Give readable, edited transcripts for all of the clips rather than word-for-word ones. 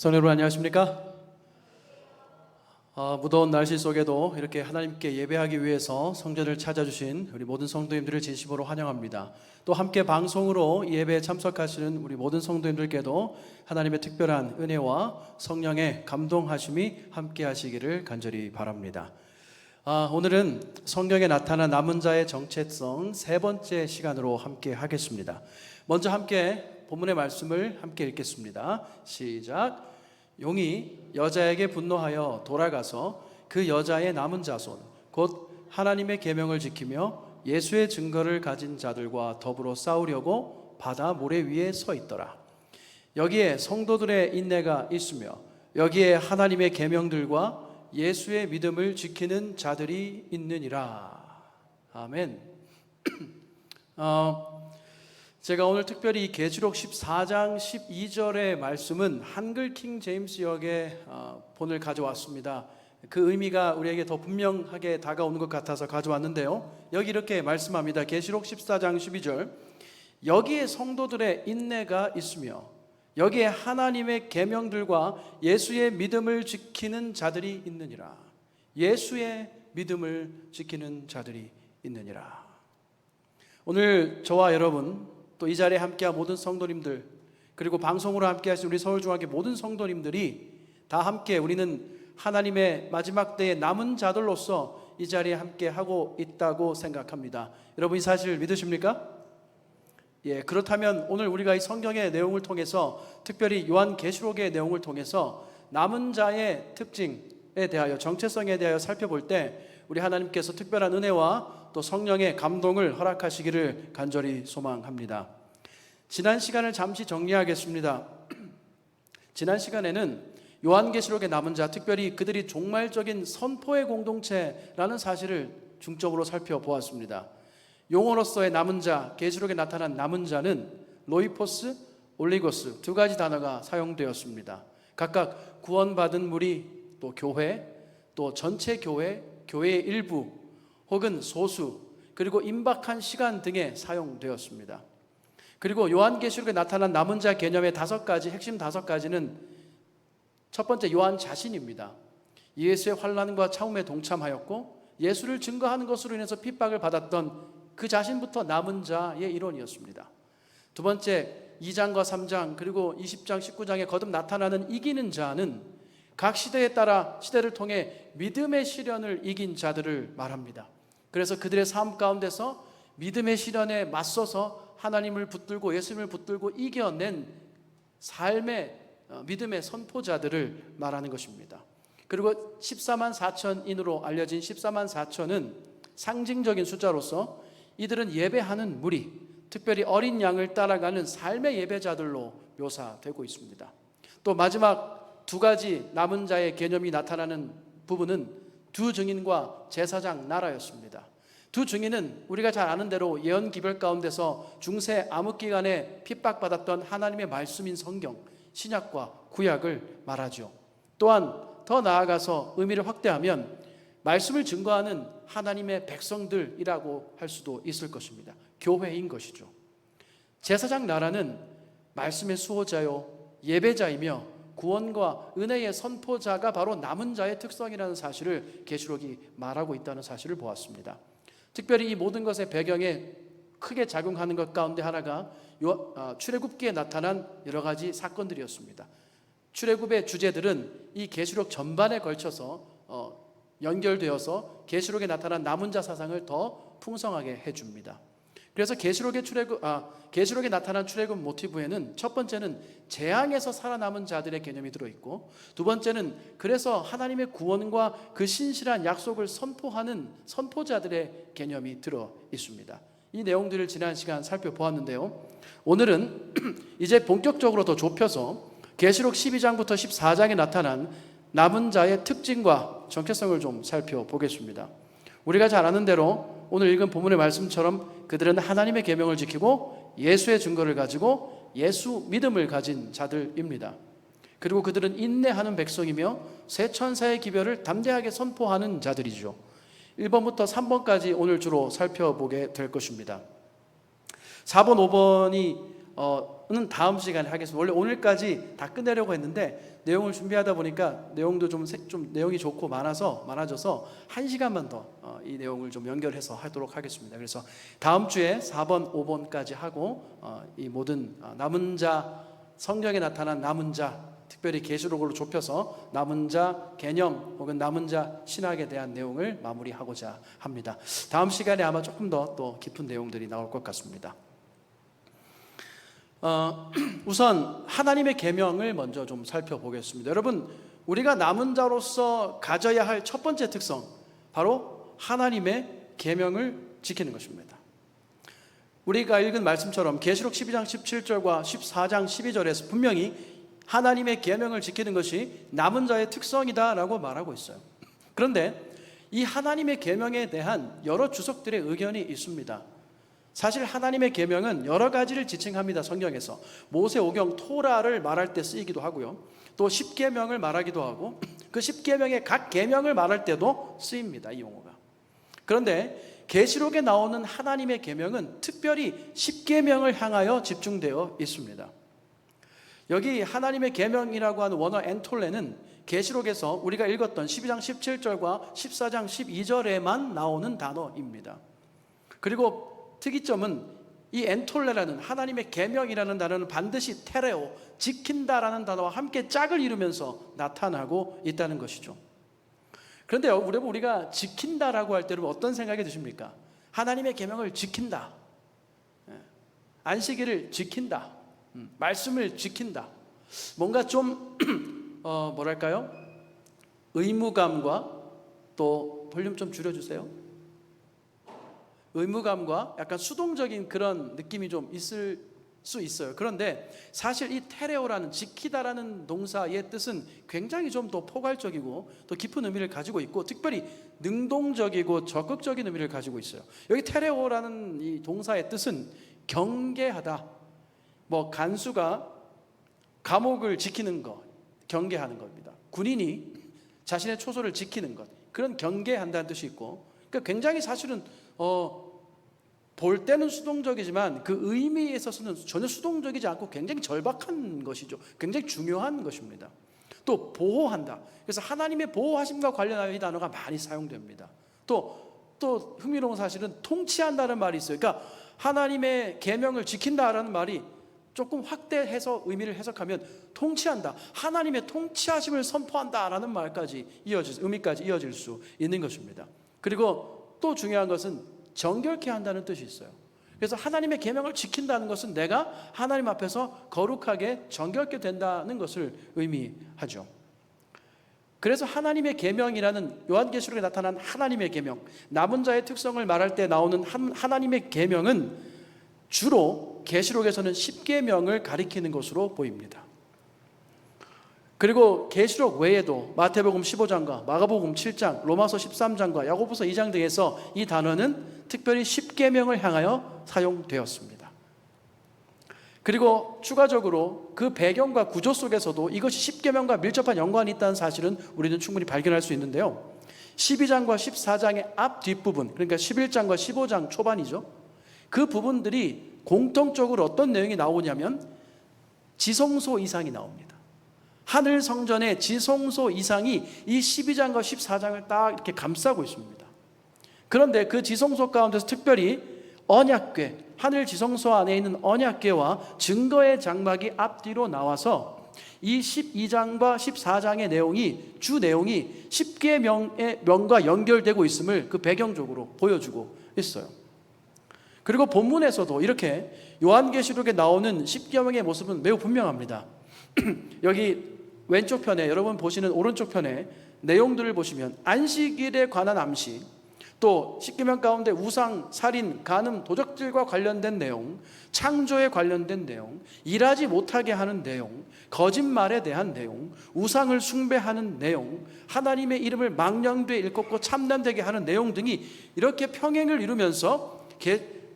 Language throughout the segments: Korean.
성도 여러분 안녕하십니까? 무더운 날씨 속에도 이렇게 하나님께 예배하기 위해서 성전을 찾아주신 우리 모든 성도님들을 진심으로 환영합니다. 또 함께 방송으로 예배에 참석하시는 우리 모든 성도님들께도 하나님의 특별한 은혜와 성령의 감동하심이 함께 하시기를 간절히 바랍니다. 오늘은 성경에 나타난 남은 자의 정체성 세 번째 시간으로 함께 하겠습니다. 먼저 함께 본문의 말씀을 함께 읽겠습니다. 시작. 용이 여자에게 분노하여 돌아가서 그 여자의 남은 자손 곧 하나님의 계명을 지키며 예수의 증거를 가진 자들과 더불어 싸우려고 바다 모래 위에 서 있더라. 여기에 성도들의 인내가 있으며 여기에 하나님의 계명들과 예수의 믿음을 지키는 자들이 있느니라. 아멘. 제가 오늘 특별히 이 계시록 14장 12절의 말씀은 한글 킹 제임스 역의 본을 가져왔습니다. 그 의미가 우리에게 더 분명하게 다가오는 것 같아서 가져왔는데요. 여기 이렇게 말씀합니다. 계시록 14장 12절. 여기에 성도들의 인내가 있으며 여기에 하나님의 계명들과 예수의 믿음을 지키는 자들이 있느니라. 예수의 믿음을 지키는 자들이 있느니라. 오늘 저와 여러분 또 이 자리에 함께한 모든 성도님들 그리고 방송으로 함께하신 우리 서울중앙교 모든 성도님들이 다 함께 우리는 하나님의 마지막 때의 남은 자들로서 이 자리에 함께하고 있다고 생각합니다. 여러분 이 사실 믿으십니까? 예, 그렇다면 오늘 우리가 이 성경의 내용을 통해서 특별히 요한계시록의 내용을 통해서 남은 자의 특징에 대하여 정체성에 대하여 살펴볼 때 우리 하나님께서 특별한 은혜와 또 성령의 감동을 허락하시기를 간절히 소망합니다. 지난 시간을 잠시 정리하겠습니다. 지난 시간에는 요한계시록의 남은 자, 특별히 그들이 종말적인 선포의 공동체라는 사실을 중점으로 살펴보았습니다. 용어로서의 남은 자, 계시록에 나타난 남은 자는 로이포스, 올리고스 두 가지 단어가 사용되었습니다. 각각 구원받은 무리, 또 교회, 또 전체 교회, 교회의 일부 혹은 소수, 그리고 임박한 시간 등에 사용되었습니다. 그리고 요한계시록에 나타난 남은 자 개념의 핵심 다섯 가지는 첫 번째 요한 자신입니다. 예수의 환난과 참음에 동참하였고 예수를 증거하는 것으로 인해서 핍박을 받았던 그 자신부터 남은 자의 일원이었습니다. 두 번째 2장과 3장 그리고 20장 19장에 거듭 나타나는 이기는 자는 각 시대에 따라 시대를 통해 믿음의 시련을 이긴 자들을 말합니다. 그래서 그들의 삶 가운데서 믿음의 시련에 맞서서 하나님을 붙들고 예수님을 붙들고 이겨낸 삶의 믿음의 선포자들을 말하는 것입니다. 그리고 14만 4천인으로 알려진 14만 4천은 상징적인 숫자로서 이들은 예배하는 무리, 특별히 어린 양을 따라가는 삶의 예배자들로 묘사되고 있습니다. 또 마지막 두 가지 남은 자의 개념이 나타나는 부분은 두 증인과 제사장 나라였습니다. 두 증인은 우리가 잘 아는 대로 예언 기별 가운데서 중세 암흑기간에 핍박받았던 하나님의 말씀인 성경, 신약과 구약을 말하죠. 또한 더 나아가서 의미를 확대하면 말씀을 증거하는 하나님의 백성들이라고 할 수도 있을 것입니다. 교회인 것이죠. 제사장 나라는 말씀의 수호자요 예배자이며 구원과 은혜의 선포자가 바로 남은 자의 특성이라는 사실을 계시록이 말하고 있다는 사실을 보았습니다. 특별히 이 모든 것의 배경에 크게 작용하는 것 가운데 하나가 출애굽기에 나타난 여러 가지 사건들이었습니다. 출애굽의 주제들은 이 계시록 전반에 걸쳐서 연결되어서 계시록에 나타난 남은 자 사상을 더 풍성하게 해줍니다. 그래서 계시록에 나타난 출애굽 모티브에는 첫 번째는 재앙에서 살아남은 자들의 개념이 들어있고 두 번째는 그래서 하나님의 구원과 그 신실한 약속을 선포하는 선포자들의 개념이 들어있습니다. 이 내용들을 지난 시간 살펴보았는데요. 오늘은 이제 본격적으로 더 좁혀서 계시록 12장부터 14장에 나타난 남은 자의 특징과 정체성을 좀 살펴보겠습니다. 우리가 잘 아는 대로 오늘 읽은 본문의 말씀처럼 그들은 하나님의 계명을 지키고 예수의 증거를 가지고 예수 믿음을 가진 자들입니다. 그리고 그들은 인내하는 백성이며 새 천사의 기별을 담대하게 선포하는 자들이죠. 1번부터 3번까지 오늘 주로 살펴보게 될 것입니다. 4번, 5번이 는 다음 시간에 하겠습니다. 원래 오늘까지 다 끝내려고 했는데 내용을 준비하다 보니까 내용도 좀 내용이 좋고 많아져서 1시간만 더 이 내용을 좀 연결해서 하도록 하겠습니다. 그래서 다음 주에 4번, 5번까지 하고 이 모든 남은 자, 성경에 나타난 남은 자, 특별히 계시록으로 좁혀서 남은 자 개념 혹은 남은 자 신학에 대한 내용을 마무리하고자 합니다. 다음 시간에 아마 조금 더 또 깊은 내용들이 나올 것 같습니다. 우선 하나님의 계명을 먼저 좀 살펴보겠습니다. 여러분, 우리가 남은 자로서 가져야 할 첫 번째 특성, 바로 하나님의 계명을 지키는 것입니다. 우리가 읽은 말씀처럼 계시록 12장 17절과 14장 12절에서 분명히 하나님의 계명을 지키는 것이 남은 자의 특성이다라고 말하고 있어요. 그런데 이 하나님의 계명에 대한 여러 주석들의 의견이 있습니다. 사실 하나님의 계명은 여러 가지를 지칭합니다. 성경에서 모세오경 토라를 말할 때 쓰이기도 하고요, 또 십계명을 말하기도 하고 그 십계명의 각 계명을 말할 때도 쓰입니다, 이 용어가. 그런데 계시록에 나오는 하나님의 계명은 특별히 십계명을 향하여 집중되어 있습니다. 여기 하나님의 계명이라고 하는 원어 엔톨레는 계시록에서 우리가 읽었던 12장 17절과 14장 12절에만 나오는 단어입니다. 그리고 특이점은 이 엔톨레라는 하나님의 계명이라는 단어는 반드시 테레오, 지킨다라는 단어와 함께 짝을 이루면서 나타나고 있다는 것이죠. 그런데 우리가 지킨다라고 할 때 어떤 생각이 드십니까? 하나님의 계명을 지킨다, 안식일을 지킨다, 말씀을 지킨다, 뭔가 좀 뭐랄까요? 의무감과, 또 볼륨 좀 줄여주세요. 의무감과 약간 수동적인 그런 느낌이 좀 있을 수 있어요. 그런데 사실 이 테레오라는, 지키다라는 동사의 뜻은 굉장히 좀 더 포괄적이고 또 깊은 의미를 가지고 있고, 특별히 능동적이고 적극적인 의미를 가지고 있어요. 여기 테레오라는 이 동사의 뜻은 경계하다, 뭐 간수가 감옥을 지키는 것, 경계하는 겁니다. 군인이 자신의 초소를 지키는 것, 그런 경계한다는 뜻이 있고, 그러니까 굉장히 사실은 볼 때는 수동적이지만 그 의미에 있어서는 전혀 수동적이지 않고 굉장히 절박한 것이죠. 굉장히 중요한 것입니다. 또 보호한다. 그래서 하나님의 보호하심과 관련하여 이 단어가 많이 사용됩니다. 또 흥미로운 사실은 통치한다는 말이 있어요. 그러니까 하나님의 계명을 지킨다라는 말이 조금 확대해서 의미를 해석하면 통치한다, 하나님의 통치하심을 선포한다라는 말까지 의미까지 이어질 수 있는 것입니다. 그리고 또 중요한 것은 정결케 한다는 뜻이 있어요. 그래서 하나님의 계명을 지킨다는 것은 내가 하나님 앞에서 거룩하게 정결케 된다는 것을 의미하죠. 그래서 하나님의 계명이라는, 요한계시록에 나타난 하나님의 계명, 남은 자의 특성을 말할 때 나오는 하나님의 계명은 주로 계시록에서는 십계명을 가리키는 것으로 보입니다. 그리고 계시록 외에도 마태복음 15장과 마가복음 7장, 로마서 13장과 야고보서 2장 등에서 이 단어는 특별히 십계명을 향하여 사용되었습니다. 그리고 추가적으로 그 배경과 구조 속에서도 이것이 십계명과 밀접한 연관이 있다는 사실은 우리는 충분히 발견할 수 있는데요, 12장과 14장의 앞 뒷부분, 그러니까 11장과 15장 초반이죠, 그 부분들이 공통적으로 어떤 내용이 나오냐면 지성소 이상이 나옵니다. 하늘 성전의 지성소 이상이 이 12장과 14장을 딱 이렇게 감싸고 있습니다. 그런데 그 지성소 가운데서 특별히 언약궤, 하늘 지성소 안에 있는 언약궤와 증거의 장막이 앞뒤로 나와서 이 12장과 14장의 내용이, 주 내용이 십계명의 명과 연결되고 있음을 그 배경적으로 보여주고 있어요. 그리고 본문에서도 이렇게 요한계시록에 나오는 십계명의 모습은 매우 분명합니다. 여기 왼쪽 편에, 여러분 보시는 오른쪽 편에 내용들을 보시면 안식일에 관한 암시, 또 십계명 가운데 우상, 살인, 간음, 도적질과 관련된 내용, 창조에 관련된 내용, 일하지 못하게 하는 내용, 거짓말에 대한 내용, 우상을 숭배하는 내용, 하나님의 이름을 망령되이 일컫고 참남되게 하는 내용 등이 이렇게 평행을 이루면서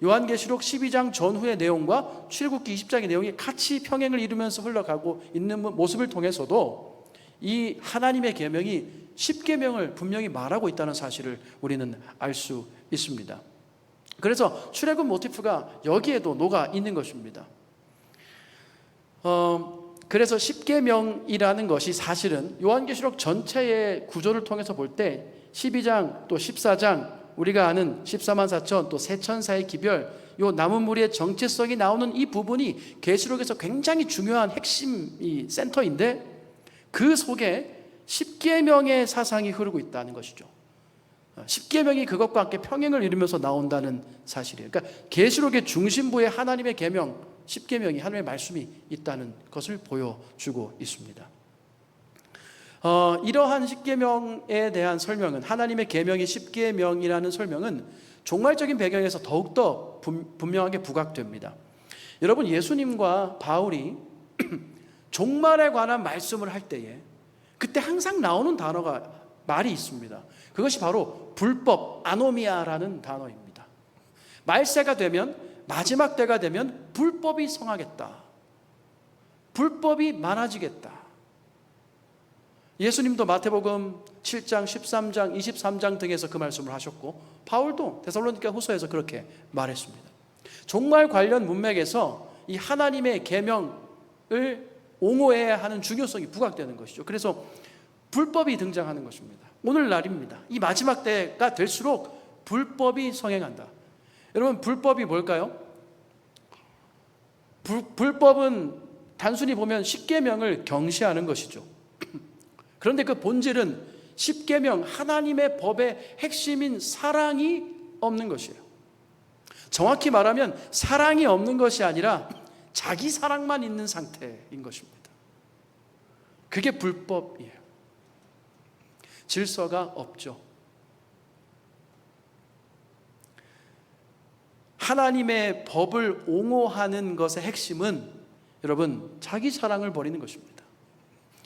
요한계시록 12장 전후의 내용과 출애굽기 20장의 내용이 같이 평행을 이루면서 흘러가고 있는 모습을 통해서도 이 하나님의 계명이 십계명을 분명히 말하고 있다는 사실을 우리는 알 수 있습니다. 그래서 출애굽 모티프가 여기에도 녹아 있는 것입니다. 그래서 십계명이라는 것이 사실은 요한계시록 전체의 구조를 통해서 볼 때 12장 또 14장 우리가 아는 14만 4천 또 세천사의 기별, 요 남은 무리의 정체성이 나오는 이 부분이 계시록에서 굉장히 중요한 핵심 센터인데, 그 속에 십계명의 사상이 흐르고 있다는 것이죠. 십계명이 그것과 함께 평행을 이루면서 나온다는 사실이에요. 그러니까 계시록의 중심부에 하나님의 계명, 십계명이, 하나님의 말씀이 있다는 것을 보여주고 있습니다. 이러한 십계명에 대한 설명은, 하나님의 계명이 십계명이라는 설명은 종말적인 배경에서 더욱더 분명하게 부각됩니다. 여러분, 예수님과 바울이 종말에 관한 말씀을 할 때에 그때 항상 나오는 말이 있습니다. 그것이 바로 불법, 아노미아라는 단어입니다. 말세가 되면, 마지막 때가 되면 불법이 성하겠다, 불법이 많아지겠다. 예수님도 마태복음 7장, 13장, 23장 등에서 그 말씀을 하셨고, 바울도 데살로니가 후서에서 그렇게 말했습니다. 종말 관련 문맥에서 이 하나님의 계명을 옹호해야 하는 중요성이 부각되는 것이죠. 그래서 불법이 등장하는 것입니다. 오늘날입니다. 이 마지막 때가 될수록 불법이 성행한다. 여러분, 불법이 뭘까요? 불법은 단순히 보면 십계명을 경시하는 것이죠. 그런데 그 본질은 십계명, 하나님의 법의 핵심인 사랑이 없는 것이에요. 정확히 말하면 사랑이 없는 것이 아니라 자기 사랑만 있는 상태인 것입니다. 그게 불법이에요. 질서가 없죠. 하나님의 법을 옹호하는 것의 핵심은, 여러분, 자기 사랑을 버리는 것입니다.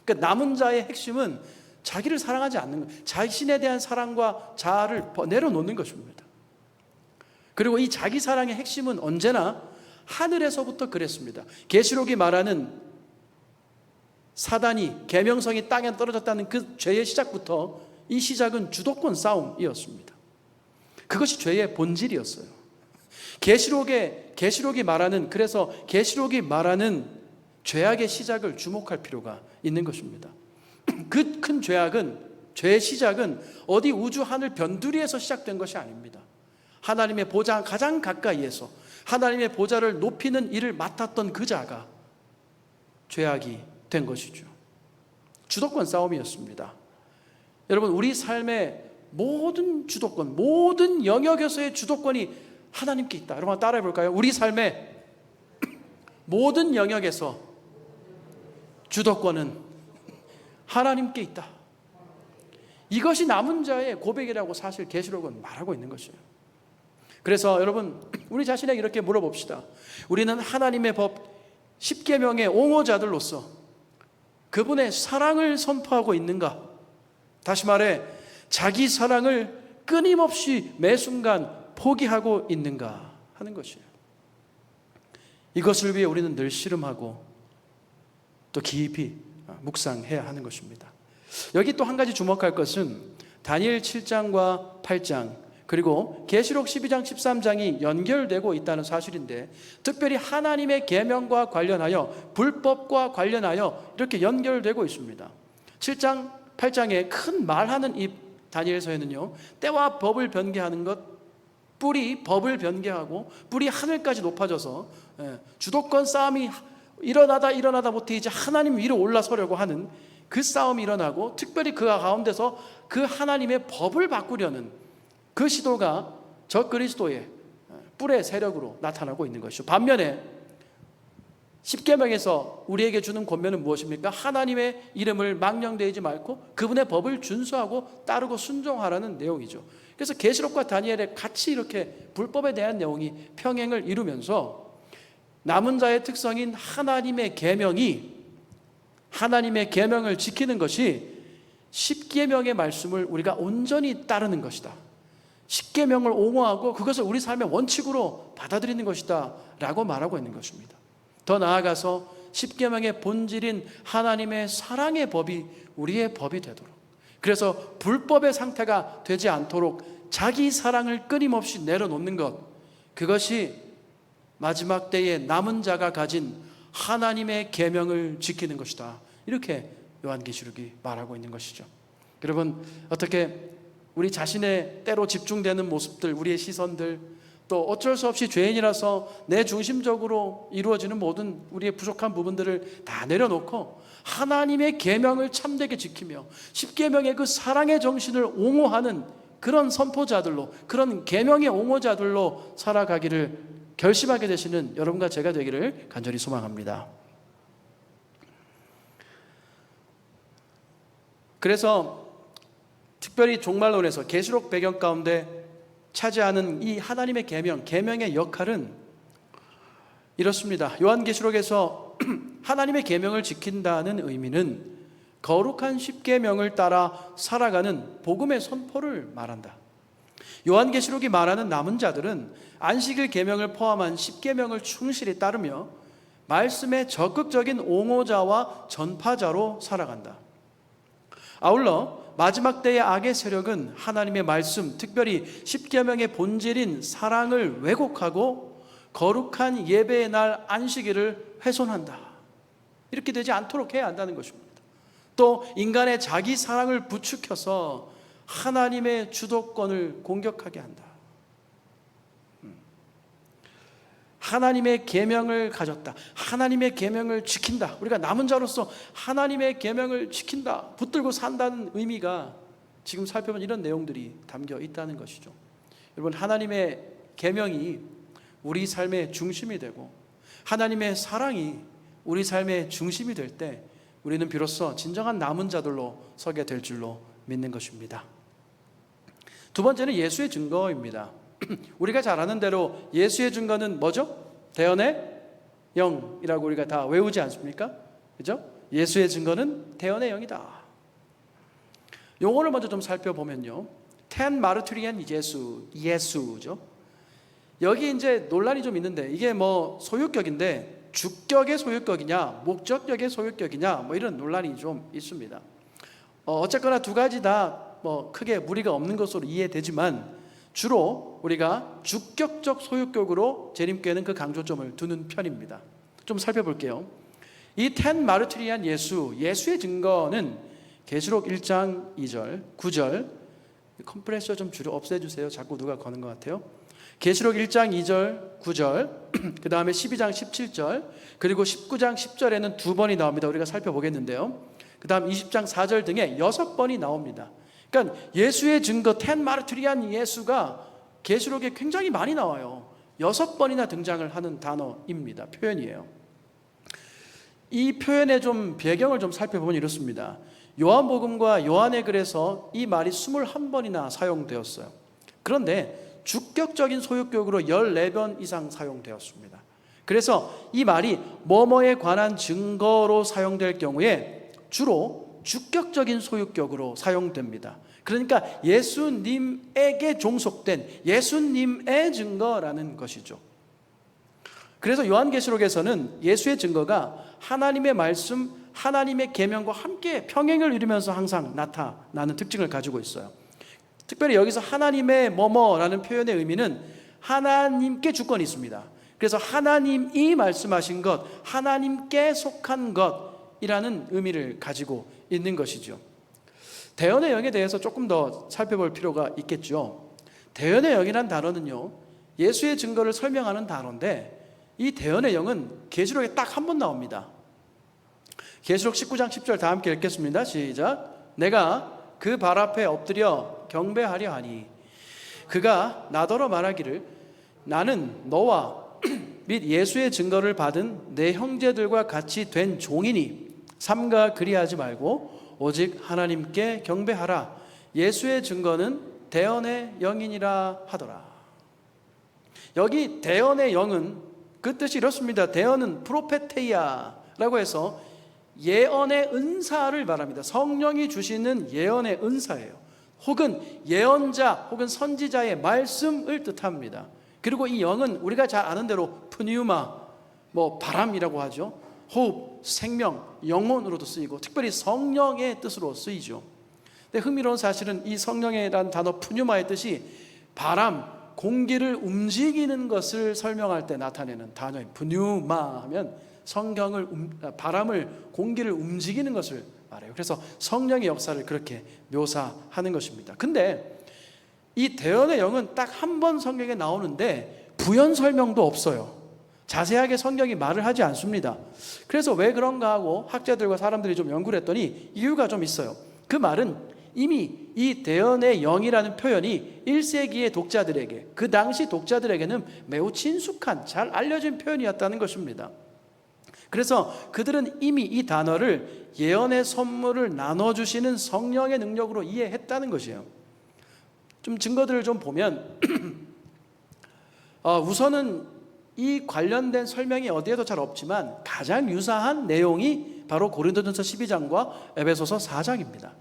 그러니까 남은 자의 핵심은 자기를 사랑하지 않는 것, 자신에 대한 사랑과 자아를 내려놓는 것입니다. 그리고 이 자기 사랑의 핵심은 언제나 하늘에서부터 그랬습니다. 계시록이 말하는 사단이, 계명성이 땅에 떨어졌다는 그 죄의 시작부터, 이 시작은 주도권 싸움이었습니다. 그것이 죄의 본질이었어요. 계시록이 말하는, 그래서 계시록이 말하는 죄악의 시작을 주목할 필요가 있는 것입니다. 그 큰 죄의 시작은 어디 우주 하늘 변두리에서 시작된 것이 아닙니다. 하나님의 보좌 가장 가까이에서 하나님의 보좌를 높이는 일을 맡았던 그 자가 죄악이 된 것이죠. 주도권 싸움이었습니다. 여러분, 우리 삶의 모든 주도권, 모든 영역에서의 주도권이 하나님께 있다. 여러분, 따라해 볼까요? 우리 삶의 모든 영역에서 주도권은 하나님께 있다. 이것이 남은 자의 고백이라고 사실 계시록은 말하고 있는 것이에요. 그래서 여러분, 우리 자신에게 이렇게 물어봅시다. 우리는 하나님의 법 십계명의 옹호자들로서 그분의 사랑을 선포하고 있는가? 다시 말해, 자기 사랑을 끊임없이 매 순간 포기하고 있는가 하는 것이에요. 이것을 위해 우리는 늘 씨름하고 또 깊이 묵상해야 하는 것입니다. 여기 또 한 가지 주목할 것은 다니엘 7장과 8장 그리고 계시록 12장 13장이 연결되고 있다는 사실인데, 특별히 하나님의 계명과 관련하여, 불법과 관련하여 이렇게 연결되고 있습니다. 7장 8장에 큰 말하는 이 다니엘서에는요, 때와 법을 변개하는 것, 뿔이 법을 변개하고 뿔이 하늘까지 높아져서 주도권 싸움이 일어나다 못해 이제 하나님 위로 올라서려고 하는 그 싸움이 일어나고, 특별히 그 가운데서 그 하나님의 법을 바꾸려는 그 시도가 적그리스도의 뿔의 세력으로 나타나고 있는 것이죠. 반면에 십계명에서 우리에게 주는 권면은 무엇입니까? 하나님의 이름을 망령되지 말고 그분의 법을 준수하고 따르고 순종하라는 내용이죠. 그래서 계시록과 다니엘에 같이 이렇게 불법에 대한 내용이 평행을 이루면서 남은 자의 특성인 하나님의 계명을 지키는 것이 십계명의 말씀을 우리가 온전히 따르는 것이다. 십계명을 옹호하고 그것을 우리 삶의 원칙으로 받아들이는 것이다 라고 말하고 있는 것입니다. 더 나아가서 십계명의 본질인 하나님의 사랑의 법이 우리의 법이 되도록, 그래서 불법의 상태가 되지 않도록 자기 사랑을 끊임없이 내려놓는 것, 그것이 마지막 때에 남은 자가 가진 하나님의 계명을 지키는 것이다. 이렇게 요한계시록이 말하고 있는 것이죠. 여러분, 어떻게 우리 자신의 때로 집중되는 모습들, 우리의 시선들, 또 어쩔 수 없이 죄인이라서 내 중심적으로 이루어지는 모든 우리의 부족한 부분들을 다 내려놓고 하나님의 계명을 참되게 지키며 십계명의 그 사랑의 정신을 옹호하는 그런 선포자들로, 그런 계명의 옹호자들로 살아가기를 결심하게 되시는 여러분과 제가 되기를 간절히 소망합니다. 그래서 특별히 종말론에서 계시록 배경 가운데 차지하는 이 하나님의 계명의 역할은 이렇습니다. 요한계시록에서 하나님의 계명을 지킨다는 의미는 거룩한 십계명을 따라 살아가는 복음의 선포를 말한다. 요한계시록이 말하는 남은 자들은 안식일 계명을 포함한 십계명을 충실히 따르며 말씀의 적극적인 옹호자와 전파자로 살아간다. 아울러 마지막 때의 악의 세력은 하나님의 말씀, 특별히 십계명의 본질인 사랑을 왜곡하고 거룩한 예배의 날 안식일을 훼손한다. 이렇게 되지 않도록 해야 한다는 것입니다. 또 인간의 자기 사랑을 부추겨서 하나님의 주도권을 공격하게 한다. 하나님의 계명을 가졌다. 하나님의 계명을 지킨다. 우리가 남은 자로서 하나님의 계명을 지킨다. 붙들고 산다는 의미가 지금 살펴본 이런 내용들이 담겨 있다는 것이죠. 여러분, 하나님의 계명이 우리 삶의 중심이 되고 하나님의 사랑이 우리 삶의 중심이 될 때 우리는 비로소 진정한 남은 자들로 서게 될 줄로 믿는 것입니다. 두 번째는 예수의 증거입니다. 우리가 잘 아는 대로 예수의 증거는 뭐죠? 대언의 영이라고 우리가 다 외우지 않습니까? 그죠? 예수의 증거는 대언의 영이다. 용어를 먼저 좀 살펴보면요, 텐 마르투리안 예수죠. 여기 이제 논란이 좀 있는데 이게 뭐 소유격인데 주격의 소유격이냐 목적격의 소유격이냐 뭐 이런 논란이 좀 있습니다. 어쨌거나 두 가지 다 뭐 크게 무리가 없는 것으로 이해되지만 주로 우리가 주격적 소유격으로 재림교회는 그 강조점을 두는 편입니다. 좀 살펴볼게요. 이 텐 마르투리안 예수의 증거는 계시록 1장 2절 9절 컴프레셔 좀 없애주세요. 자꾸 누가 거는 것 같아요. 계시록 1장 2절 9절 그 다음에 12장 17절 그리고 19장 10절에는 두 번이 나옵니다. 우리가 살펴보겠는데요. 그 다음 20장 4절 등에 6번이 나옵니다. 그러니까 예수의 증거 텐 마르투리안 예수가 계시록에 굉장히 많이 나와요. 6번이나 등장을 하는 단어입니다. 표현이에요. 이 표현의 좀 배경을 좀 살펴보면 이렇습니다. 요한복음과 요한의 글에서 이 말이 21번이나 사용되었어요. 그런데 주격적인 소유격으로 14번 이상 사용되었습니다. 그래서 이 말이 뭐뭐에 관한 증거로 사용될 경우에 주로 주격적인 소유격으로 사용됩니다. 그러니까 예수님에게 종속된 예수님의 증거라는 것이죠. 그래서 요한계시록에서는 예수의 증거가 하나님의 말씀, 하나님의 계명과 함께 평행을 이루면서 항상 나타나는 특징을 가지고 있어요. 특별히 여기서 하나님의 뭐뭐라는 표현의 의미는 하나님께 주권이 있습니다. 그래서 하나님이 말씀하신 것, 하나님께 속한 것이라는 의미를 가지고 있는 것이죠. 대언의 영에 대해서 조금 더 살펴볼 필요가 있겠죠. 대언의 영이란 단어는요, 예수의 증거를 설명하는 단어인데 이 대언의 영은 계시록에 딱 한 번 나옵니다. 계시록 19장 10절 다 함께 읽겠습니다. 시작. 내가 그 발 앞에 엎드려 경배하려 하니 그가 나더러 말하기를 나는 너와 및 예수의 증거를 받은 내 형제들과 같이 된 종이니 삼가 그리하지 말고 오직 하나님께 경배하라. 예수의 증거는 대언의 영이니라 하더라. 여기 대언의 영은 그 뜻이 이렇습니다. 대언은 프로페테이아라고 해서 예언의 은사를 말합니다. 성령이 주시는 예언의 은사예요. 혹은 예언자 혹은 선지자의 말씀을 뜻합니다. 그리고 이 영은 우리가 잘 아는 대로 푸니우마, 바람이라고 하죠. 호흡, 생명, 영혼으로도 쓰이고 특별히 성령의 뜻으로 쓰이죠. 근데 흥미로운 사실은 이 성령이라는 단어 푸뉴마의 뜻이 바람, 공기를 움직이는 것을 설명할 때 나타내는 단어예요. 푸뉴마 하면 바람을, 공기를 움직이는 것을 말해요. 그래서 성령의 역사를 그렇게 묘사하는 것입니다. 근데 이 대언의 영은 딱 한 번 성경에 나오는데 부연 설명도 없어요. 자세하게 성경이 말을 하지 않습니다. 그래서 왜 그런가 하고 학자들과 사람들이 좀 연구를 했더니 이유가 좀 있어요. 그 말은 이미 이 대언의 영이라는 표현이 1세기의 독자들에게, 그 당시 독자들에게는 매우 친숙한, 잘 알려진 표현이었다는 것입니다. 그래서 그들은 이미 이 단어를 예언의 선물을 나눠주시는 성령의 능력으로 이해했다는 것이에요. 좀 증거들을 좀 보면 우선은 이 관련된 설명이 어디에도 잘 없지만 가장 유사한 내용이 바로 고린도전서 12장과 에베소서 4장입니다.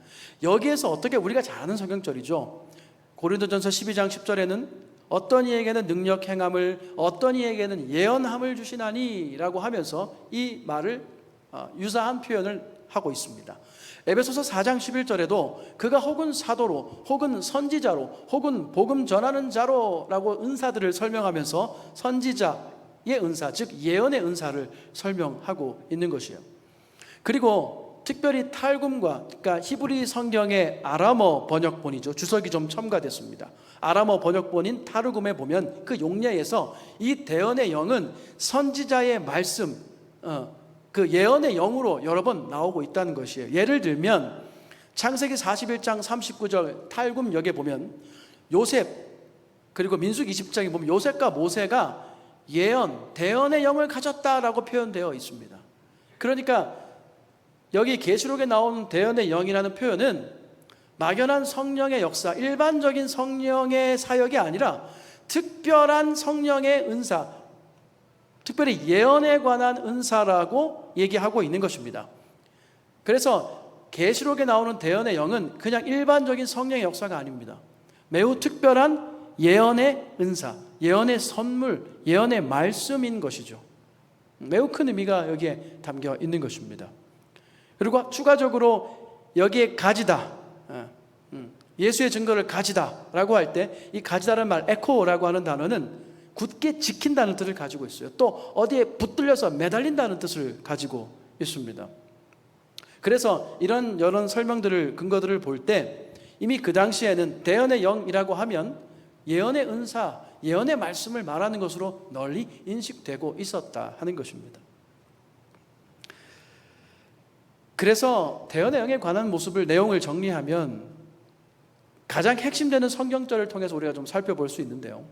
여기에서 어떻게 우리가 잘 아는 성경절이죠. 고린도전서 12장 10절에는 어떤 이에게는 능력 행함을, 어떤 이에게는 예언함을 주시나니 라고 하면서 이 말을 유사한 표현을 하고 있습니다. 에베소서 4장 11절에도 그가 혹은 사도로, 혹은 선지자로, 혹은 복음 전하는 자로라고 은사들을 설명하면서 선지자의 은사, 즉 예언의 은사를 설명하고 있는 것이에요. 그리고 특별히 탈굼과, 그러니까 히브리 성경의 아람어 번역본이죠. 주석이 좀 첨가됐습니다. 아람어 번역본인 타르굼에 보면 그 용례에서 이 대언의 영은 선지자의 말씀, 그 예언의 영으로 여러 번 나오고 있다는 것이에요. 예를 들면 창세기 41장 39절 탈굼역에 보면 요셉, 그리고 민수기 20장에 보면 요셉과 모세가 대언의 영을 가졌다라고 표현되어 있습니다. 그러니까 여기 계시록에 나오는 대언의 영이라는 표현은 막연한 성령의 역사, 일반적인 성령의 사역이 아니라 특별한 성령의 은사, 특별히 예언에 관한 은사라고 얘기하고 있는 것입니다. 그래서 계시록에 나오는 대언의 영은 그냥 일반적인 성령의 역사가 아닙니다. 매우 특별한 예언의 은사, 예언의 선물, 예언의 말씀인 것이죠. 매우 큰 의미가 여기에 담겨 있는 것입니다. 그리고 추가적으로 여기에 가지다, 예수의 증거를 가지다라고 할 때 이 가지다라는 말, 에코라고 하는 단어는 굳게 지킨다는 뜻을 가지고 있어요. 또 어디에 붙들려서 매달린다는 뜻을 가지고 있습니다. 그래서 이런 여러 설명들을, 근거들을 볼 때 이미 그 당시에는 대언의 영이라고 하면 예언의 은사, 예언의 말씀을 말하는 것으로 널리 인식되고 있었다 하는 것입니다. 그래서 대언의 영에 관한 내용을 정리하면 가장 핵심되는 성경절을 통해서 우리가 좀 살펴볼 수 있는데요.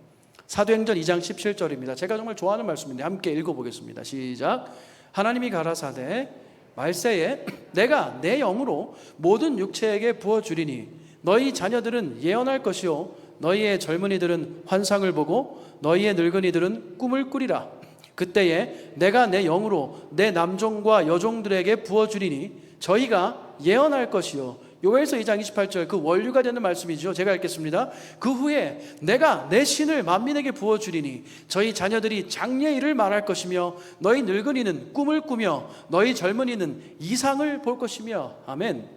사도행전 2장 17절입니다. 제가 정말 좋아하는 말씀인데 함께 읽어보겠습니다. 시작. 하나님이 가라사대 말세에 내가 내 영으로 모든 육체에게 부어주리니 너희 자녀들은 예언할 것이요 너희의 젊은이들은 환상을 보고 너희의 늙은이들은 꿈을 꾸리라. 그때에 내가 내 영으로 내 남종과 여종들에게 부어주리니 저희가 예언할 것이요. 요엘서 2장 28절 그 원류가 되는 말씀이죠. 제가 읽겠습니다. 그 후에 내가 내 신을 만민에게 부어주리니 저희 자녀들이 장래의 일을 말할 것이며 너희 늙은이는 꿈을 꾸며 너희 젊은이는 이상을 볼 것이며. 아멘.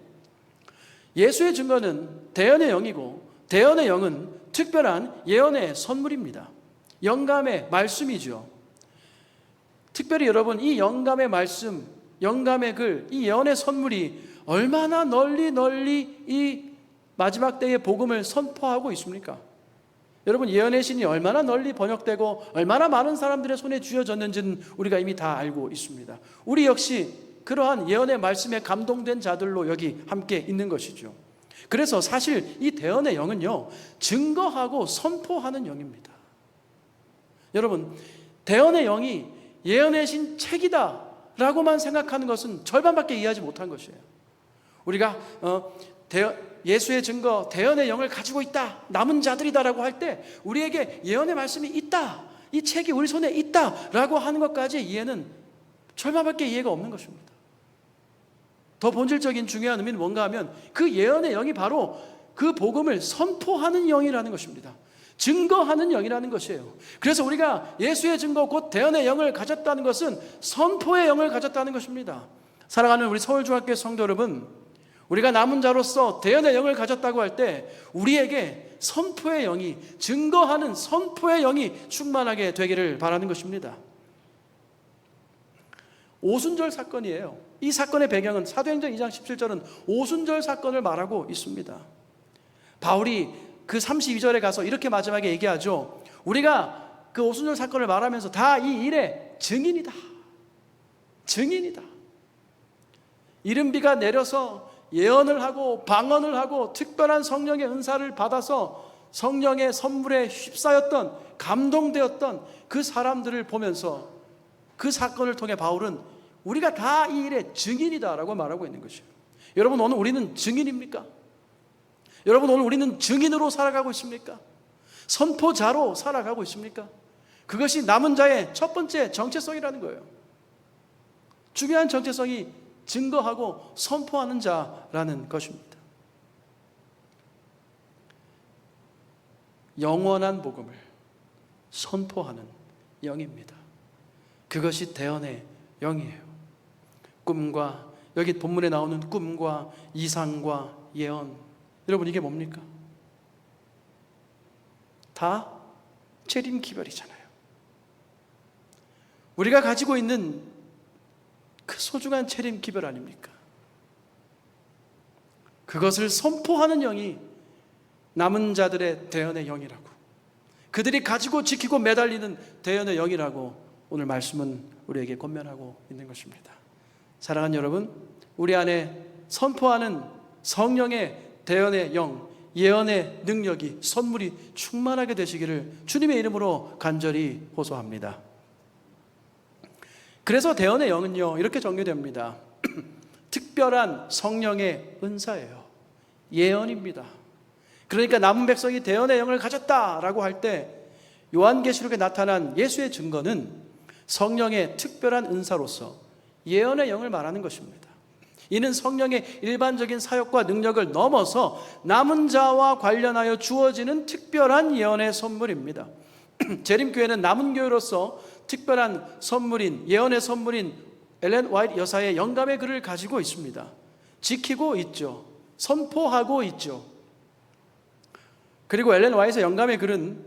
예수의 증거는 대언의 영이고 대언의 영은 특별한 예언의 선물입니다. 영감의 말씀이죠. 특별히 여러분, 이 영감의 말씀, 영감의 글, 이 예언의 선물이 얼마나 널리 이 마지막 때의 복음을 선포하고 있습니까? 여러분, 예언의 신이 얼마나 널리 번역되고 얼마나 많은 사람들의 손에 쥐어졌는지는 우리가 이미 다 알고 있습니다. 우리 역시 그러한 예언의 말씀에 감동된 자들로 여기 함께 있는 것이죠. 그래서 사실 이 대언의 영은요, 증거하고 선포하는 영입니다. 여러분, 대언의 영이 예언의 신 책이다 라고만 생각하는 것은 절반밖에 이해하지 못한 것이에요. 우리가 예수의 증거, 대언의 영을 가지고 있다, 남은 자들이다라고 할 때 우리에게 예언의 말씀이 있다, 이 책이 우리 손에 있다라고 하는 것까지 이해는 절반밖에 이해가 없는 것입니다. 더 본질적인 중요한 의미는 뭔가 하면 그 예언의 영이 바로 그 복음을 선포하는 영이라는 것입니다. 증거하는 영이라는 것이에요. 그래서 우리가 예수의 증거 곧 대언의 영을 가졌다는 것은 선포의 영을 가졌다는 것입니다. 사랑하는 우리 서울중학교 성도 여러분, 우리가 남은 자로서 대언의 영을 가졌다고 할 때 우리에게 선포의 영이, 증거하는 선포의 영이 충만하게 되기를 바라는 것입니다. 오순절 사건이에요. 이 사건의 배경은 사도행전 2장 17절은 오순절 사건을 말하고 있습니다. 바울이 그 32절에 가서 이렇게 마지막에 얘기하죠. 우리가 그 오순절 사건을 말하면서 다 이 일의 증인이다. 증인이다. 이른 비가 내려서 예언을 하고 방언을 하고 특별한 성령의 은사를 받아서 성령의 선물에 휩싸였던, 감동되었던 그 사람들을 보면서 그 사건을 통해 바울은 우리가 다 이 일의 증인이다라고 말하고 있는 것이에요. 여러분, 오늘 우리는 증인입니까? 여러분, 오늘 우리는 증인으로 살아가고 있습니까? 선포자로 살아가고 있습니까? 그것이 남은 자의 첫 번째 정체성이라는 거예요. 중요한 정체성이 증거하고 선포하는 자라는 것입니다. 영원한 복음을 선포하는 영입니다. 그것이 대언의 영이에요. 꿈과, 여기 본문에 나오는 꿈과 이상과 예언, 여러분 이게 뭡니까? 다 재림기별이잖아요. 우리가 가지고 있는 그 소중한 재림기별 아닙니까? 그것을 선포하는 영이 남은 자들의 대언의 영이라고, 그들이 가지고 지키고 매달리는 대언의 영이라고 오늘 말씀은 우리에게 권면하고 있는 것입니다. 사랑하는 여러분, 우리 안에 선포하는 성령의 대언의 영, 예언의 능력이, 선물이 충만하게 되시기를 주님의 이름으로 간절히 호소합니다. 그래서 대언의 영은요, 이렇게 정리됩니다. 특별한 성령의 은사예요. 예언입니다. 그러니까 남은 백성이 대언의 영을 가졌다라고 할 때 요한계시록에 나타난 예수의 증거는 성령의 특별한 은사로서 예언의 영을 말하는 것입니다. 이는 성령의 일반적인 사역과 능력을 넘어서 남은 자와 관련하여 주어지는 특별한 예언의 선물입니다. 재림교회는 남은 교회로서 특별한 선물인, 예언의 선물인 엘렌 화이트 여사의 영감의 글을 가지고 있습니다. 지키고 있죠. 선포하고 있죠. 그리고 엘렌 화이트의 영감의 글은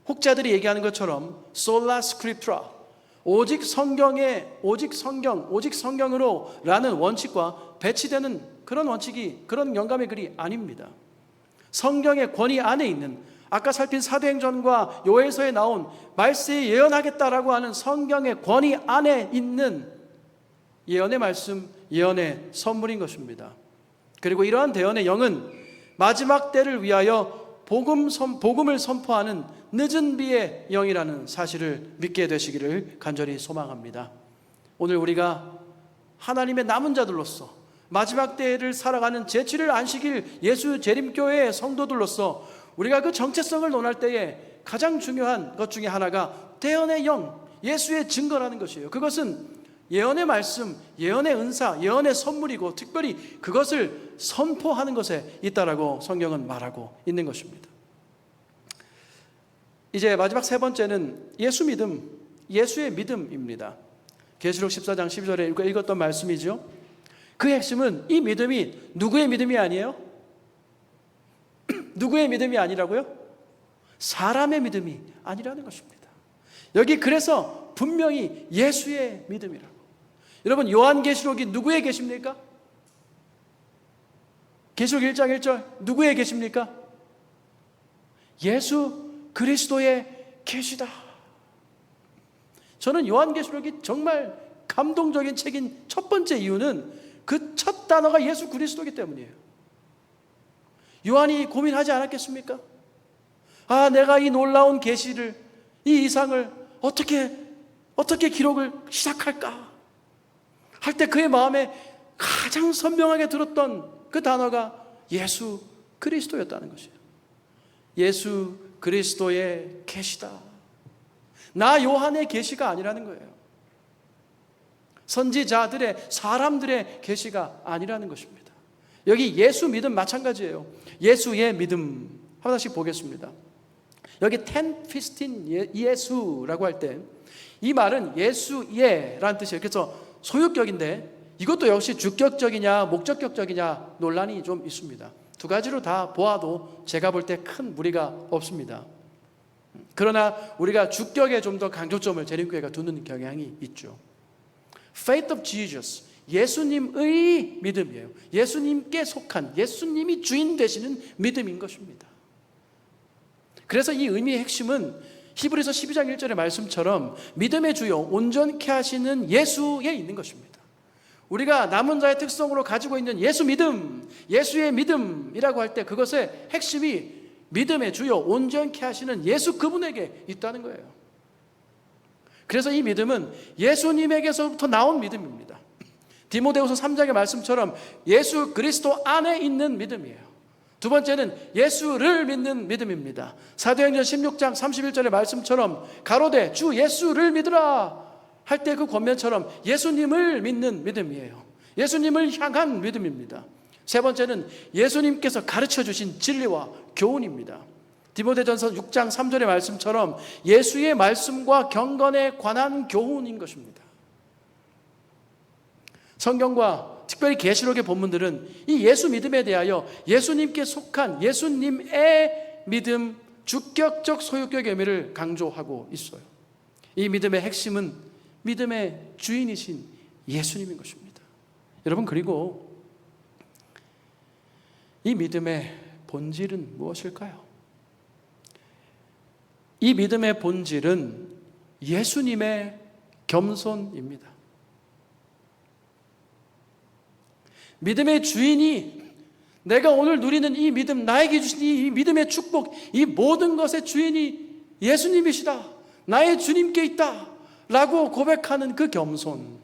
혹자들이 얘기하는 것처럼 소라 스크립트라, 오직 성경에, 오직 성경, 오직 성경으로 라는 원칙과 배치되는 그런 원칙이, 그런 영감의 글이 아닙니다. 성경의 권위 안에 있는, 아까 살핀 사도행전과 요엘서에 나온 말세에 예언하겠다라고 하는 성경의 권위 안에 있는 예언의 말씀, 예언의 선물인 것입니다. 그리고 이러한 대언의 영은 마지막 때를 위하여 복음을 선포하는 늦은 비의 영이라는 사실을 믿게 되시기를 간절히 소망합니다. 오늘 우리가 하나님의 남은 자들로서 마지막 때를 살아가는 제7일 안식일 예수 재림교회의 성도들로서 우리가 그 정체성을 논할 때에 가장 중요한 것 중에 하나가 대언의 영, 예수의 증거라는 것이에요. 그것은 예언의 말씀, 예언의 은사, 예언의 선물이고 특별히 그것을 선포하는 것에 있다라고 성경은 말하고 있는 것입니다. 이제 마지막 세 번째는 예수 믿음, 예수의 믿음입니다. 계시록 14장 12절에 읽었던 말씀이죠. 그 핵심은 이 믿음이 누구의 믿음이 아니에요? 누구의 믿음이 아니라고요? 사람의 믿음이 아니라는 것입니다. 여기 그래서 분명히 예수의 믿음이라고. 여러분, 요한계시록이 누구의 계십니까? 계시록 1장 1절 누구의 계십니까? 예수 그리스도의 계시다. 저는 요한계시록이 정말 감동적인 책인 첫 번째 이유는 그 첫 단어가 예수 그리스도이기 때문이에요. 요한이 고민하지 않았겠습니까? 아, 내가 이 놀라운 계시를, 이 이상을 어떻게 기록을 시작할까 할 때 그의 마음에 가장 선명하게 들었던 그 단어가 예수 그리스도였다는 것이에요. 예수 그리스도의 계시다. 나 요한의 계시가 아니라는 거예요. 선지자들의, 사람들의 계시가 아니라는 것입니다. 여기 예수 믿음 마찬가지예요. 예수의 믿음 하나씩 보겠습니다. 여기 10, 15 예수라고 할 때 이 말은 예수예라는 뜻이에요. 그래서 소유격인데 이것도 역시 주격적이냐 목적격적이냐 논란이 좀 있습니다. 두 가지로 다 보아도 제가 볼 때 큰 무리가 없습니다. 그러나 우리가 주격에 좀 더 강조점을 재림교회가 두는 경향이 있죠. Faith of Jesus, 예수님의 믿음이에요. 예수님께 속한, 예수님이 주인 되시는 믿음인 것입니다. 그래서 이 의미의 핵심은 히브리서 12장 1절의 말씀처럼 믿음의 주요 온전케 하시는 예수에 있는 것입니다. 우리가 남은 자의 특성으로 가지고 있는 예수 믿음, 예수의 믿음이라고 할 때 그것의 핵심이 믿음의 주요 온전케 하시는 예수 그분에게 있다는 거예요. 그래서 이 믿음은 예수님에게서부터 나온 믿음입니다. 디모데후서 3장의 말씀처럼 예수 그리스도 안에 있는 믿음이에요. 두 번째는 예수를 믿는 믿음입니다. 사도행전 16장 31절의 말씀처럼 가로되 주 예수를 믿으라 할 때 그 권면처럼 예수님을 믿는 믿음이에요. 예수님을 향한 믿음입니다. 세 번째는 예수님께서 가르쳐 주신 진리와 교훈입니다. 디모데전서 6장 3절의 말씀처럼 예수의 말씀과 경건에 관한 교훈인 것입니다. 성경과 특별히 계시록의 본문들은 이 예수 믿음에 대하여 예수님께 속한 예수님의 믿음, 주격적 소유격 의미를 강조하고 있어요. 이 믿음의 핵심은 믿음의 주인이신 예수님인 것입니다. 여러분, 그리고 이 믿음의 본질은 무엇일까요? 이 믿음의 본질은 예수님의 겸손입니다. 믿음의 주인이, 내가 오늘 누리는 이 믿음, 나에게 주신 이 믿음의 축복, 이 모든 것의 주인이 예수님이시다, 나의 주님께 있다 라고 고백하는 그 겸손,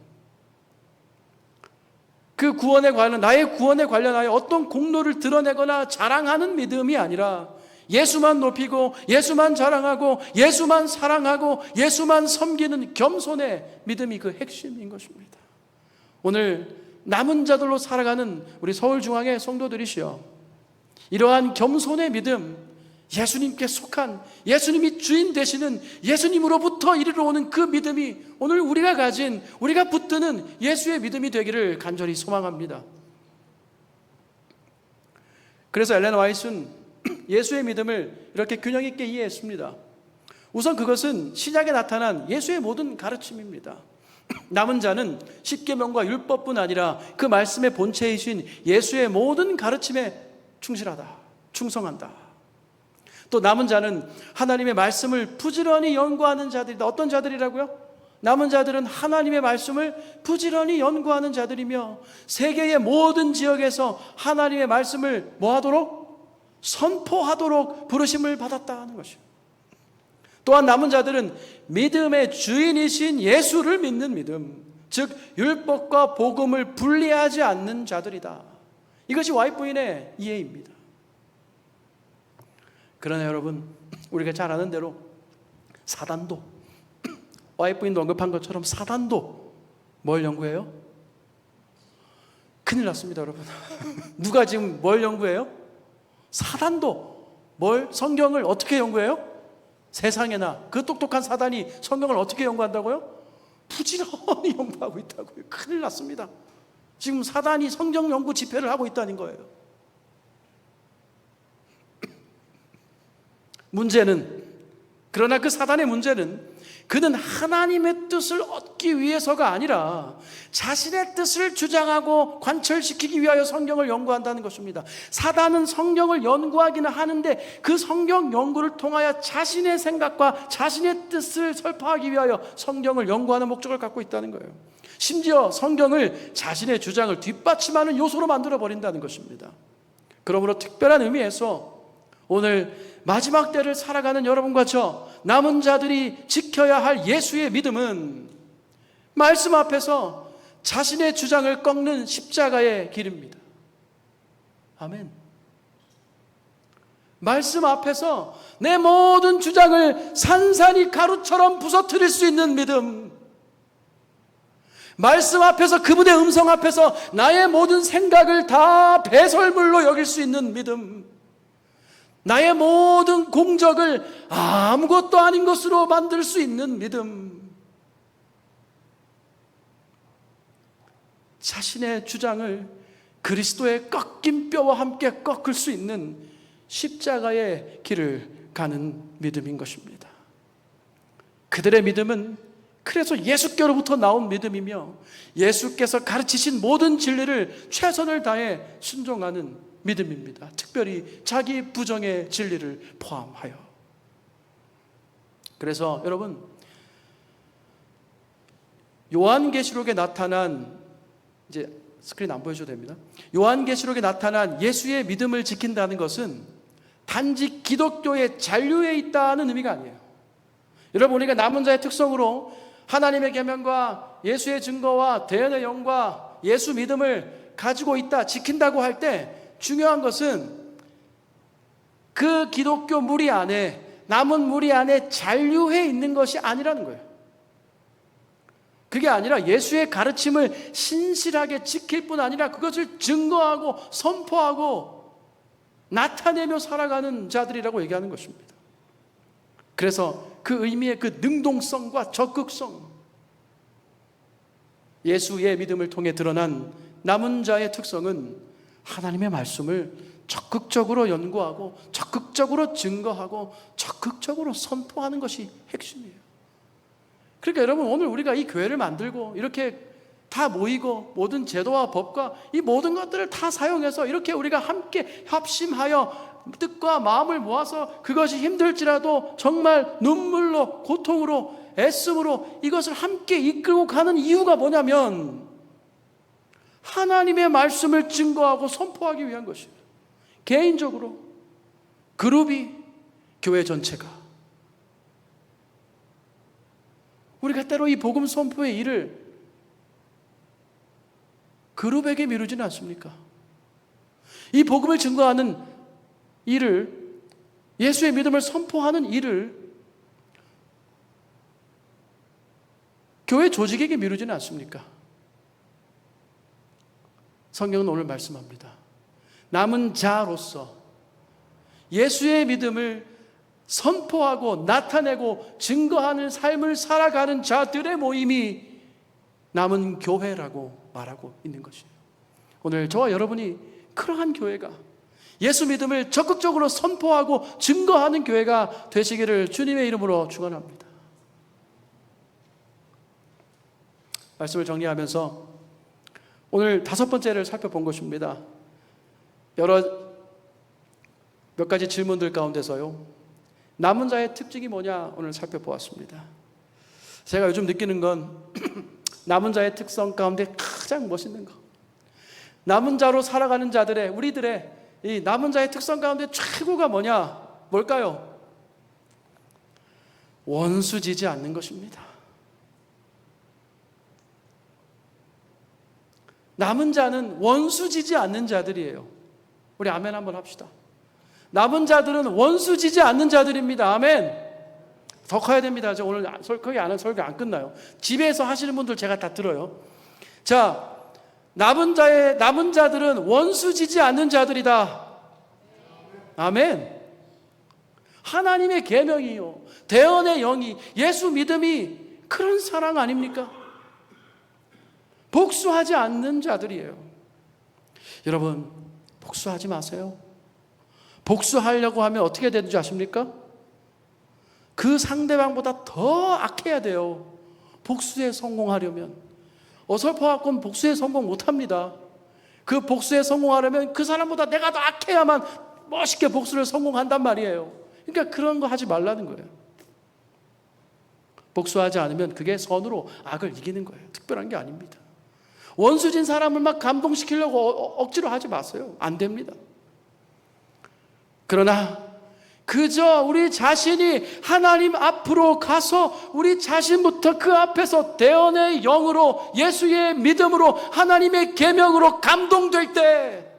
그 구원에 관련, 나의 구원에 관련하여 어떤 공로를 드러내거나 자랑하는 믿음이 아니라 예수만 높이고 예수만 자랑하고 예수만 사랑하고 예수만 섬기는 겸손의 믿음이 그 핵심인 것입니다. 오늘 남은 자들로 살아가는 우리 서울중앙의 성도들이시여, 이러한 겸손의 믿음, 예수님께 속한, 예수님이 주인 되시는 예수님으로부터 이르러 오는 그 믿음이 오늘 우리가 가진, 우리가 붙드는 예수의 믿음이 되기를 간절히 소망합니다. 그래서 엘렌 화이트는 예수의 믿음을 이렇게 균형 있게 이해했습니다. 우선 그것은 신약에 나타난 예수의 모든 가르침입니다. 남은 자는 십계명과 율법뿐 아니라 그 말씀의 본체이신 예수의 모든 가르침에 충실하다, 충성한다. 또 남은 자는 하나님의 말씀을 부지런히 연구하는 자들이다. 어떤 자들이라고요? 남은 자들은 하나님의 말씀을 부지런히 연구하는 자들이며 세계의 모든 지역에서 하나님의 말씀을 뭐하도록? 선포하도록 부르심을 받았다는 것이요. 또한 남은 자들은 믿음의 주인이신 예수를 믿는 믿음, 즉 율법과 복음을 분리하지 않는 자들이다. 이것이 와이프인의 이해입니다. 그러나 여러분, 우리가 잘 아는 대로 사단도, 와이프인도 언급한 것처럼 사단도 뭘 연구해요? 큰일 났습니다, 여러분. 누가 지금 뭘 연구해요? 사단도 성경을 어떻게 연구해요? 세상에나 그 똑똑한 사단이 성경을 어떻게 연구한다고요? 부지런히 연구하고 있다고요. 큰일 났습니다. 지금 사단이 성경 연구 집회를 하고 있다는 거예요. 그러나 그 사단의 문제는 그는 하나님의 뜻을 얻기 위해서가 아니라 자신의 뜻을 주장하고 관철시키기 위하여 성경을 연구한다는 것입니다. 사단은 성경을 연구하기는 하는데 그 성경 연구를 통하여 자신의 생각과 자신의 뜻을 설파하기 위하여 성경을 연구하는 목적을 갖고 있다는 거예요. 심지어 성경을 자신의 주장을 뒷받침하는 요소로 만들어버린다는 것입니다. 그러므로 특별한 의미에서 오늘 마지막 때를 살아가는 여러분과 저 남은 자들이 지켜야 할 예수의 믿음은 말씀 앞에서 자신의 주장을 꺾는 십자가의 길입니다. 아멘. 말씀 앞에서 내 모든 주장을 산산이 가루처럼 부서뜨릴 수 있는 믿음, 말씀 앞에서, 그분의 음성 앞에서 나의 모든 생각을 다 배설물로 여길 수 있는 믿음, 나의 모든 공적을 아무것도 아닌 것으로 만들 수 있는 믿음, 자신의 주장을 그리스도의 꺾인 뼈와 함께 꺾을 수 있는 십자가의 길을 가는 믿음인 것입니다. 그들의 믿음은 그래서 예수께로부터 나온 믿음이며 예수께서 가르치신 모든 진리를 최선을 다해 순종하는 믿음입니다. 특별히 자기 부정의 진리를 포함하여. 그래서 여러분, 요한계시록에 나타난, 이제 스크린 안 보여줘도 됩니다. 요한계시록에 나타난 예수의 믿음을 지킨다는 것은 단지 기독교의 잔류에 있다는 의미가 아니에요. 여러분, 우리가 남은 자의 특성으로 하나님의 계명과 예수의 증거와 대언의 영과 예수 믿음을 가지고 있다, 지킨다고 할 때 중요한 것은 그 기독교 무리 안에, 남은 무리 안에 잔류해 있는 것이 아니라는 거예요. 그게 아니라 예수의 가르침을 신실하게 지킬 뿐 아니라 그것을 증거하고 선포하고 나타내며 살아가는 자들이라고 얘기하는 것입니다. 그래서 그 의미의 그 능동성과 적극성, 예수의 믿음을 통해 드러난 남은 자의 특성은 하나님의 말씀을 적극적으로 연구하고 적극적으로 증거하고 적극적으로 선포하는 것이 핵심이에요. 그러니까 여러분, 오늘 우리가 이 교회를 만들고 이렇게 다 모이고 모든 제도와 법과 이 모든 것들을 다 사용해서 이렇게 우리가 함께 합심하여 뜻과 마음을 모아서 그것이 힘들지라도 정말 눈물로, 고통으로, 애씀으로 이것을 함께 이끌고 가는 이유가 뭐냐면 하나님의 말씀을 증거하고 선포하기 위한 것이에요. 개인적으로, 그룹이, 교회 전체가. 우리가 때로 이 복음 선포의 일을 그룹에게 미루지는 않습니까? 이 복음을 증거하는 일을, 예수의 믿음을 선포하는 일을 교회 조직에게 미루지는 않습니까? 성경은 오늘 말씀합니다. 남은 자로서 예수의 믿음을 선포하고 나타내고 증거하는 삶을 살아가는 자들의 모임이 남은 교회라고 말하고 있는 것이에요. 오늘 저와 여러분이 그러한 교회가, 예수 믿음을 적극적으로 선포하고 증거하는 교회가 되시기를 주님의 이름으로 축원합니다. 말씀을 정리하면서 오늘 5번째를 살펴본 것입니다. 몇 가지 질문들 가운데서요, 남은 자의 특징이 뭐냐 오늘 살펴보았습니다. 제가 요즘 느끼는 건 남은 자의 특성 가운데 가장 멋있는 거, 남은 자로 살아가는 자들의, 우리들의 이 남은 자의 특성 가운데 최고가 뭐냐? 뭘까요? 원수지지 않는 것입니다. 남은 자는 원수지지 않는 자들이에요. 우리 아멘 한번 합시다. 남은 자들은 원수지지 않는 자들입니다. 아멘. 더 커야 됩니다. 저 오늘 거기 안 설교 안 끝나요. 집에서 하시는 분들 제가 다 들어요. 자, 남은 자들은 원수지지 않는 자들이다. 아멘. 하나님의 계명이요, 대언의 영이, 예수 믿음이 그런 사랑 아닙니까? 복수하지 않는 자들이에요. 여러분, 복수하지 마세요. 복수하려고 하면 어떻게 되는지 아십니까? 그 상대방보다 더 악해야 돼요. 복수에 성공하려면. 어설퍼갖고는 복수에 성공 못합니다. 그 복수에 성공하려면 그 사람보다 내가 더 악해야만 멋있게 복수를 성공한단 말이에요. 그러니까 그런 거 하지 말라는 거예요. 복수하지 않으면 그게 선으로 악을 이기는 거예요. 특별한 게 아닙니다. 원수진 사람을 막 감동시키려고 억지로 하지 마세요. 안 됩니다. 그러나 그저 우리 자신이 하나님 앞으로 가서 우리 자신부터 그 앞에서 대언의 영으로, 예수의 믿음으로, 하나님의 계명으로 감동될 때,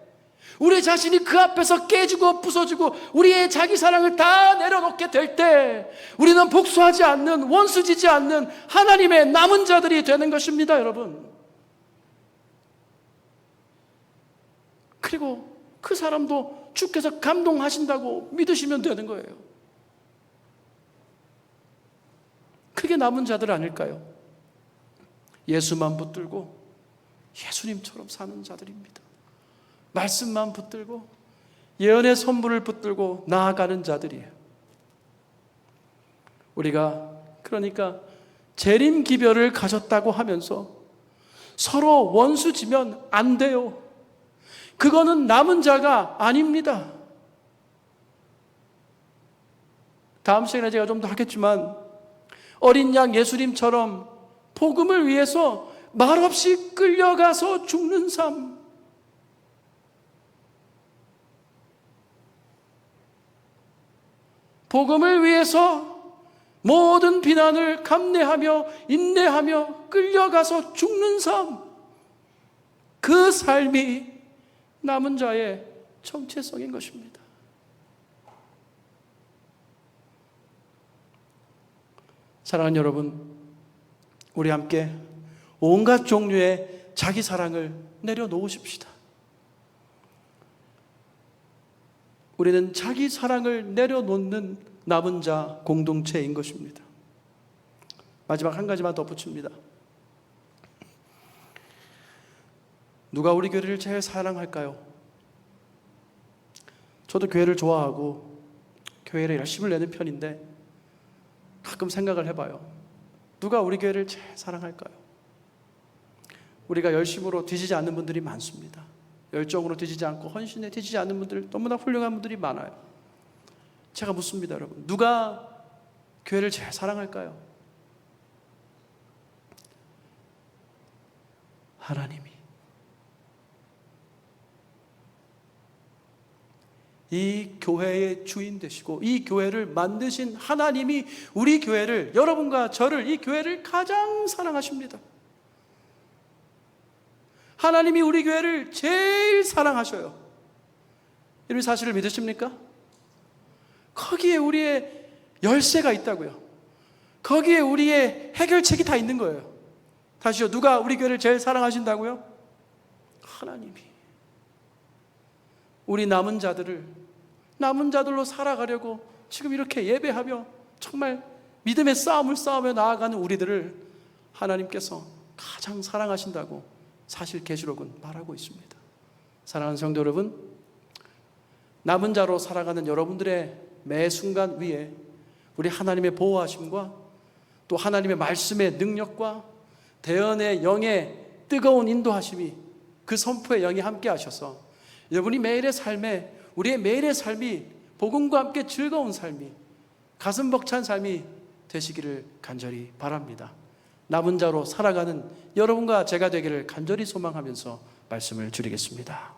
우리 자신이 그 앞에서 깨지고 부서지고 우리의 자기 사랑을 다 내려놓게 될 때 우리는 복수하지 않는, 원수지지 않는 하나님의 남은 자들이 되는 것입니다, 여러분. 그리고 그 사람도 주께서 감동하신다고 믿으시면 되는 거예요. 그게 남은 자들 아닐까요? 예수만 붙들고 예수님처럼 사는 자들입니다. 말씀만 붙들고 예언의 선물을 붙들고 나아가는 자들이에요. 우리가 그러니까 재림 기별을 가졌다고 하면서 서로 원수지면 안 돼요. 그거는 남은 자가 아닙니다. 다음 시간에 제가 좀 더 하겠지만 어린 양 예수님처럼 복음을 위해서 말없이 끌려가서 죽는 삶, 복음을 위해서 모든 비난을 감내하며 인내하며 끌려가서 죽는 삶, 그 삶이 남은 자의 정체성인 것입니다. 사랑하는 여러분, 우리 함께 온갖 종류의 자기 사랑을 내려놓으십시다. 우리는 자기 사랑을 내려놓는 남은 자 공동체인 것입니다. 마지막 한 가지만 덧붙입니다. 누가 우리 교회를 제일 사랑할까요? 저도 교회를 좋아하고 교회를 열심히 내는 편인데 가끔 생각을 해봐요. 누가 우리 교회를 제일 사랑할까요? 우리가 열심으로 뒤지지 않는 분들이 많습니다. 열정으로 뒤지지 않고 헌신에 뒤지지 않는 분들, 너무나 훌륭한 분들이 많아요. 제가 묻습니다, 여러분. 누가 교회를 제일 사랑할까요? 하나님이. 이 교회의 주인 되시고 이 교회를 만드신 하나님이 우리 교회를, 여러분과 저를, 이 교회를 가장 사랑하십니다. 하나님이 우리 교회를 제일 사랑하셔요. 이 사실을 믿으십니까? 거기에 우리의 열쇠가 있다고요. 거기에 우리의 해결책이 다 있는 거예요. 다시요, 누가 우리 교회를 제일 사랑하신다고요? 하나님이. 우리 남은 자들로 살아가려고 지금 이렇게 예배하며 정말 믿음의 싸움을 싸우며 나아가는 우리들을 하나님께서 가장 사랑하신다고 사실 계시록은 말하고 있습니다. 사랑하는 성도 여러분, 남은 자로 살아가는 여러분들의 매 순간 위에 우리 하나님의 보호하심과 또 하나님의 말씀의 능력과 대언의 영의 뜨거운 인도하심이, 그 선포의 영이 함께 하셔서 여러분이 매일의 삶에, 우리의 매일의 삶이 복음과 함께 즐거운 삶이, 가슴 벅찬 삶이 되시기를 간절히 바랍니다. 남은 자로 살아가는 여러분과 제가 되기를 간절히 소망하면서 말씀을 드리겠습니다.